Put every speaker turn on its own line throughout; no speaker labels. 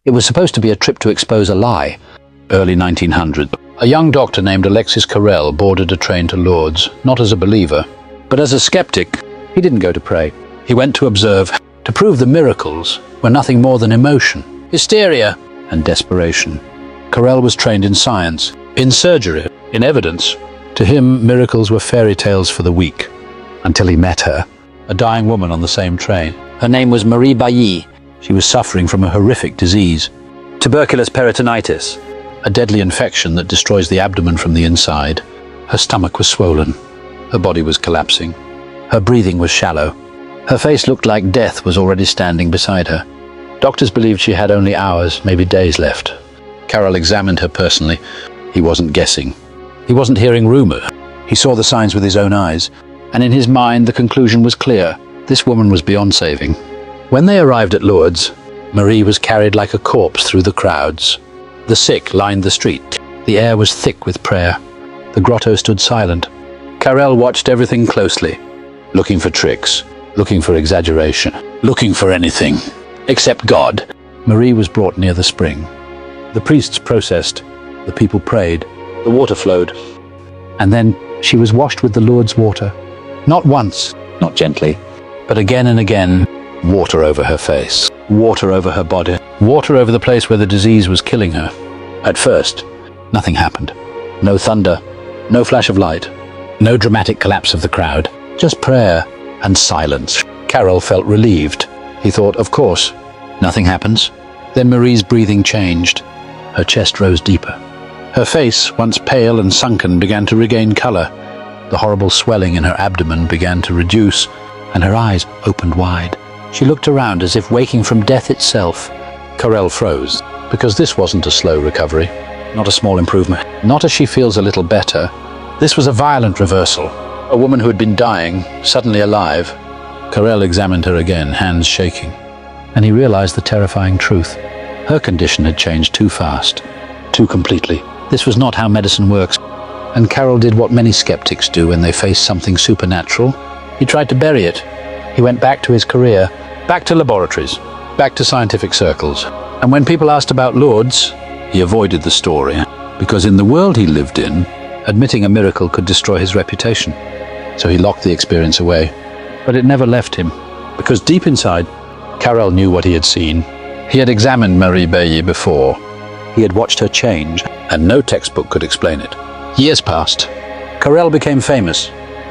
It was supposed to be a trip to expose a lie. Early 1900s. A young doctor named Alexis Carrel boarded a train to Lourdes, not as a believer, but as a skeptic. He didn't go to pray. He went to observe, to prove the miracles were nothing more than emotion, hysteria, and desperation. Carrel was trained in science, in surgery, in evidence. To him, miracles were fairy tales for the weak. Until he met her, a dying woman on the same train. Her name was Marie Bailly. She was suffering from a horrific disease, tuberculous peritonitis, a deadly infection that destroys the abdomen from the inside. Her stomach was swollen. Her body was collapsing. Her breathing was shallow. Her face looked like death was already standing beside her. Doctors believed she had only hours, maybe days left. Carrel examined her personally. He wasn't guessing. He wasn't hearing rumor. He saw the signs with his own eyes, and in his mind the conclusion was clear. This woman was beyond saving. When they arrived at Lourdes, Marie was carried like a corpse through the crowds. The sick lined the street. The air was thick with prayer. The grotto stood silent. Carrel watched everything closely, looking for tricks, looking for exaggeration, looking for anything except God. Marie was brought near the spring. The priests processed, the people prayed, the water flowed, and then she was washed with the Lourdes water. Not once, not gently, but again and again. Water over her face, water over her body, water over the place where the disease was killing her. At first, nothing happened. No thunder, no flash of light, no dramatic collapse of the crowd, just prayer and silence. Carrel felt relieved. He thought, of course, nothing happens. Then Marie's breathing changed. Her chest rose deeper. Her face, once pale and sunken, began to regain color. The horrible swelling in her abdomen began to reduce, and her eyes opened wide. She looked around as if waking from death itself. Carrel froze, because this wasn't a slow recovery, not a small improvement, not as she feels a little better. This was a violent reversal. A woman who had been dying, suddenly alive. Carrel examined her again, hands shaking, and he realized the terrifying truth. Her condition had changed too fast, too completely. This was not how medicine works, and Carrel did what many skeptics do when they face something supernatural. He tried to bury it. He went back to his career, back to laboratories, back to scientific circles. And when people asked about Lourdes, he avoided the story, because in the world he lived in, admitting a miracle could destroy his reputation. So he locked the experience away. But it never left him, because deep inside, Carrel knew what he had seen. He had examined Marie Bailly before. He had watched her change, and no textbook could explain it. Years passed. Carrel became famous.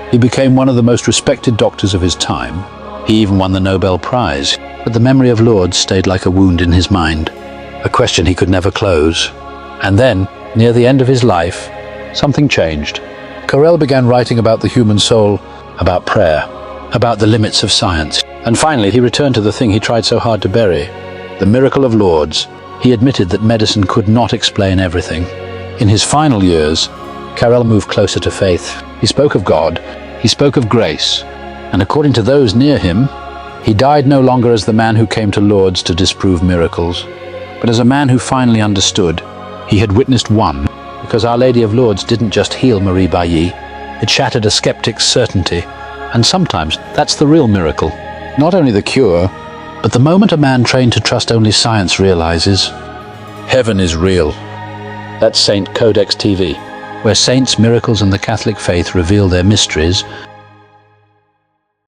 He became one of the most respected doctors of his time. He even won the Nobel Prize. But the memory of Lourdes stayed like a wound in his mind, a question he could never close. And then, near the end of his life, something changed. Carrel began writing about the human soul, about prayer, about the limits of science. And finally, he returned to the thing he tried so hard to bury, the miracle of Lourdes. He admitted that medicine could not explain everything. In his final years, Carrel moved closer to faith. He spoke of God, he spoke of grace, and according to those near him, he died no longer as the man who came to Lourdes to disprove miracles, but as a man who finally understood. He had witnessed one, because Our Lady of Lourdes didn't just heal Marie Bailly, it shattered a skeptic's certainty. And sometimes that's the real miracle. Not only the cure, but the moment a man trained to trust only science realizes, heaven is real. That's Saint Codex TV, where saints, miracles, and the Catholic faith reveal their mysteries